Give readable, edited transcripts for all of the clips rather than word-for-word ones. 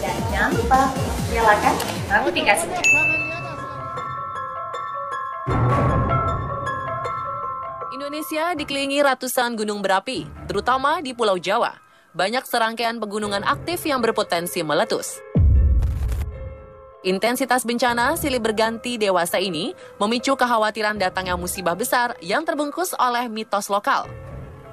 Dan jangan lupa nyalakan notifikasinya. Indonesia dikelilingi ratusan gunung berapi, terutama di Pulau Jawa. Banyak serangkaian pegunungan aktif yang berpotensi meletus. Intensitas bencana silih berganti dewasa ini memicu kekhawatiran datangnya musibah besar yang terbungkus oleh mitos lokal.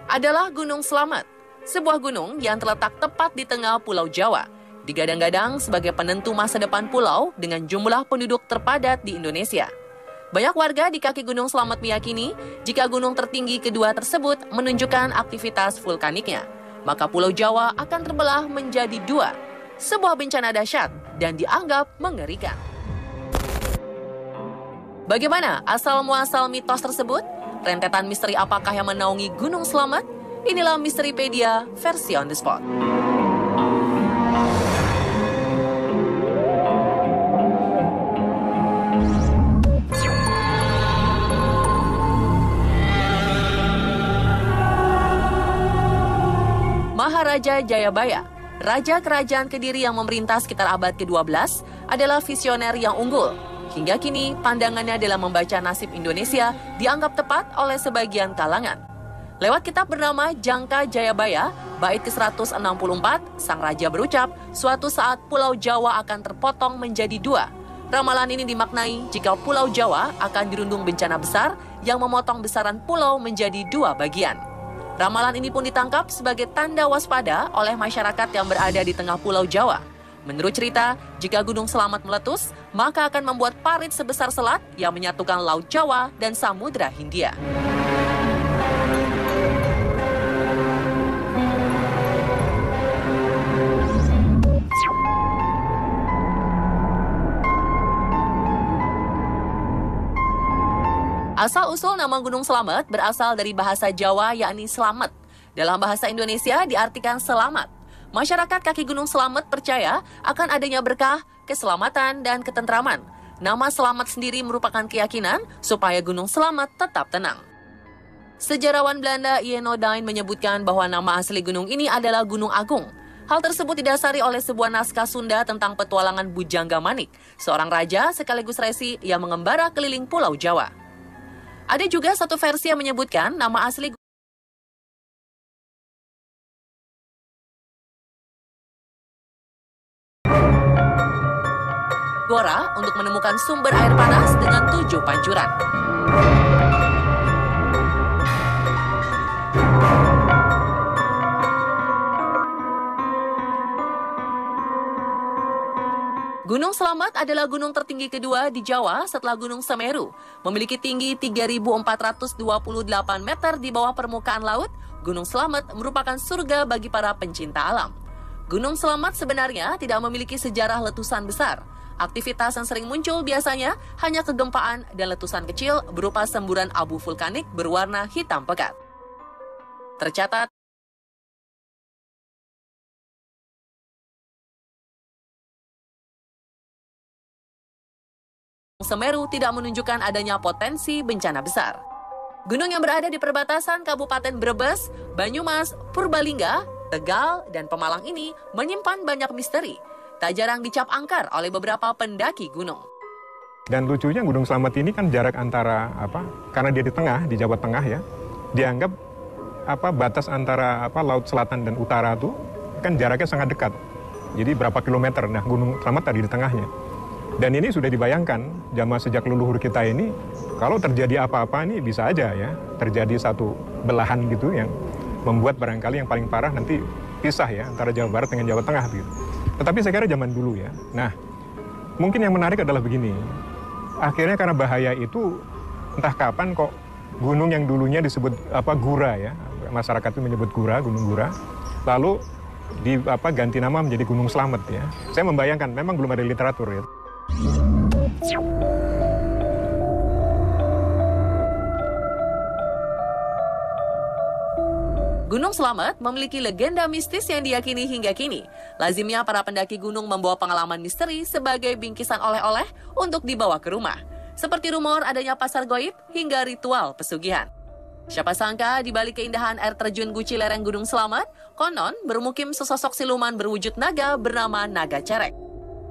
Adalah Gunung Slamet, sebuah gunung yang terletak tepat di tengah Pulau Jawa. Digadang-gadang sebagai penentu masa depan pulau dengan jumlah penduduk terpadat di Indonesia. Banyak warga di kaki Gunung Slamet meyakini jika gunung tertinggi kedua tersebut menunjukkan aktivitas vulkaniknya, maka Pulau Jawa akan terbelah menjadi dua, sebuah bencana dahsyat dan dianggap mengerikan. Bagaimana asal-muasal mitos tersebut? Rentetan misteri apakah yang menaungi Gunung Slamet? Inilah Misteripedia versi on the spot. Maharaja Jayabaya, Raja Kerajaan Kediri yang memerintah sekitar abad ke-12, adalah visioner yang unggul. Hingga kini, pandangannya dalam membaca nasib Indonesia dianggap tepat oleh sebagian kalangan. Lewat kitab bernama Jangka Jayabaya, bait ke-164, sang raja berucap, suatu saat Pulau Jawa akan terpotong menjadi dua. Ramalan ini dimaknai jika Pulau Jawa akan dirundung bencana besar yang memotong besaran pulau menjadi dua bagian. Ramalan ini pun ditangkap sebagai tanda waspada oleh masyarakat yang berada di tengah Pulau Jawa. Menurut cerita, jika Gunung Slamet meletus, maka akan membuat parit sebesar selat yang menyatukan Laut Jawa dan Samudra Hindia. Asal-usul nama Gunung Slamet berasal dari bahasa Jawa yakni selamat. Dalam bahasa Indonesia diartikan selamat. Masyarakat kaki Gunung Slamet percaya akan adanya berkah, keselamatan, dan ketentraman. Nama Slamet sendiri merupakan keyakinan supaya Gunung Slamet tetap tenang. Sejarawan Belanda Ieno Dine menyebutkan bahwa nama asli gunung ini adalah Gunung Agung. Hal tersebut didasari oleh sebuah naskah Sunda tentang petualangan Bujangga Manik, seorang raja sekaligus resi yang mengembara keliling Pulau Jawa. Ada juga satu versi yang menyebutkan nama asli Gora untuk menemukan sumber air panas dengan 7 pancuran. Gunung Slamet adalah gunung tertinggi kedua di Jawa setelah Gunung Semeru. Memiliki tinggi 3.428 meter di bawah permukaan laut, Gunung Slamet merupakan surga bagi para pencinta alam. Gunung Slamet sebenarnya tidak memiliki sejarah letusan besar. Aktivitas yang sering muncul biasanya hanya kegempaan dan letusan kecil berupa semburan abu vulkanik berwarna hitam pekat. Tercatat, Semeru tidak menunjukkan adanya potensi bencana besar. Gunung yang berada di perbatasan Kabupaten Brebes, Banyumas, Purbalingga, Tegal, dan Pemalang ini menyimpan banyak misteri. Tak jarang dicap angker oleh beberapa pendaki gunung. Dan lucunya Gunung Slamet ini kan jarak antara karena dia di tengah, di Jawa Tengah ya, dianggap batas antara laut selatan dan utara tuh kan jaraknya sangat dekat. Jadi berapa kilometer? Nah, Gunung Slamet tadi di tengahnya. Dan ini sudah dibayangkan zaman sejak leluhur kita ini, kalau terjadi apa-apa ini bisa aja ya, terjadi satu belahan gitu yang membuat barangkali yang paling parah nanti pisah ya antara Jawa Barat dengan Jawa Tengah gitu. Tetapi saya kira zaman dulu ya. Nah, mungkin yang menarik adalah begini. Akhirnya karena bahaya itu entah kapan kok gunung yang dulunya disebut Gura ya. Masyarakat itu menyebut Gura, Gunung Gura. Lalu ganti nama menjadi Gunung Slamet ya. Saya membayangkan memang belum ada literatur ya. Gunung Slamet memiliki legenda mistis yang diyakini hingga kini. Lazimnya para pendaki gunung membawa pengalaman misteri sebagai bingkisan oleh-oleh untuk dibawa ke rumah. Seperti rumor adanya pasar goib hingga ritual pesugihan. Siapa sangka di balik keindahan air terjun Guci lereng Gunung Selamat, konon bermukim sesosok siluman berwujud naga bernama Naga Cerek.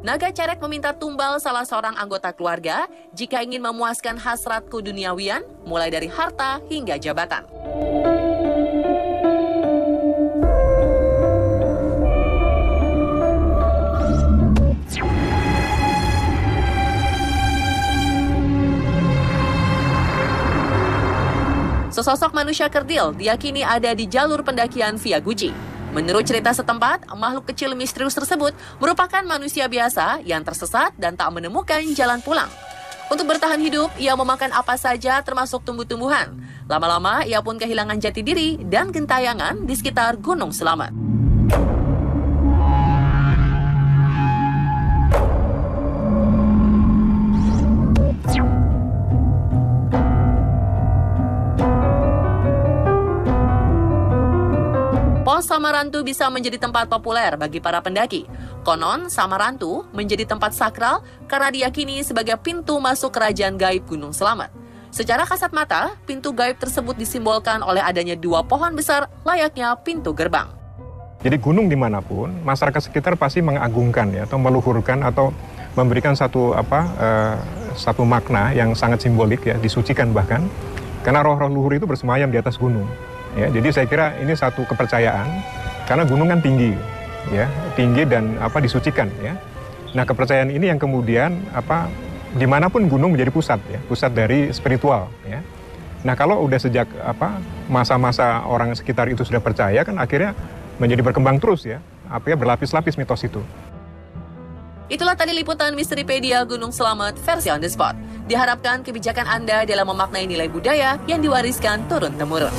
Naga Cerek meminta tumbal salah seorang anggota keluarga jika ingin memuaskan hasrat keduniawian, mulai dari harta hingga jabatan. Sesosok manusia kerdil diyakini ada di jalur pendakian via Guci. Menurut cerita setempat, makhluk kecil misterius tersebut merupakan manusia biasa yang tersesat dan tak menemukan jalan pulang. Untuk bertahan hidup, ia memakan apa saja termasuk tumbuh-tumbuhan. Lama-lama, ia pun kehilangan jati diri dan gentayangan di sekitar Gunung Selamat. Pos Samarantu bisa menjadi tempat populer bagi para pendaki. Konon, Samarantu menjadi tempat sakral karena diyakini sebagai pintu masuk kerajaan gaib Gunung Selamat. Secara kasat mata, pintu gaib tersebut disimbolkan oleh adanya 2 pohon besar layaknya pintu gerbang. Jadi gunung dimanapun, masyarakat sekitar pasti mengagungkan ya, atau meluhurkan atau memberikan satu makna yang sangat simbolik ya, disucikan bahkan. Karena roh-roh luhur itu bersemayam di atas gunung. Ya, jadi saya kira ini satu kepercayaan karena gunung kan tinggi, ya, tinggi dan disucikan, ya. Nah, kepercayaan ini yang kemudian dimanapun gunung menjadi pusat, ya, pusat dari spiritual, ya. Nah, kalau udah sejak masa-masa orang sekitar itu sudah percaya kan akhirnya menjadi berkembang terus, ya, berlapis-lapis mitos itu. Itulah tadi liputan Misteripedia Gunung Selamat versi on the spot. Diharapkan kebijakan Anda dalam memaknai nilai budaya yang diwariskan turun-temurun.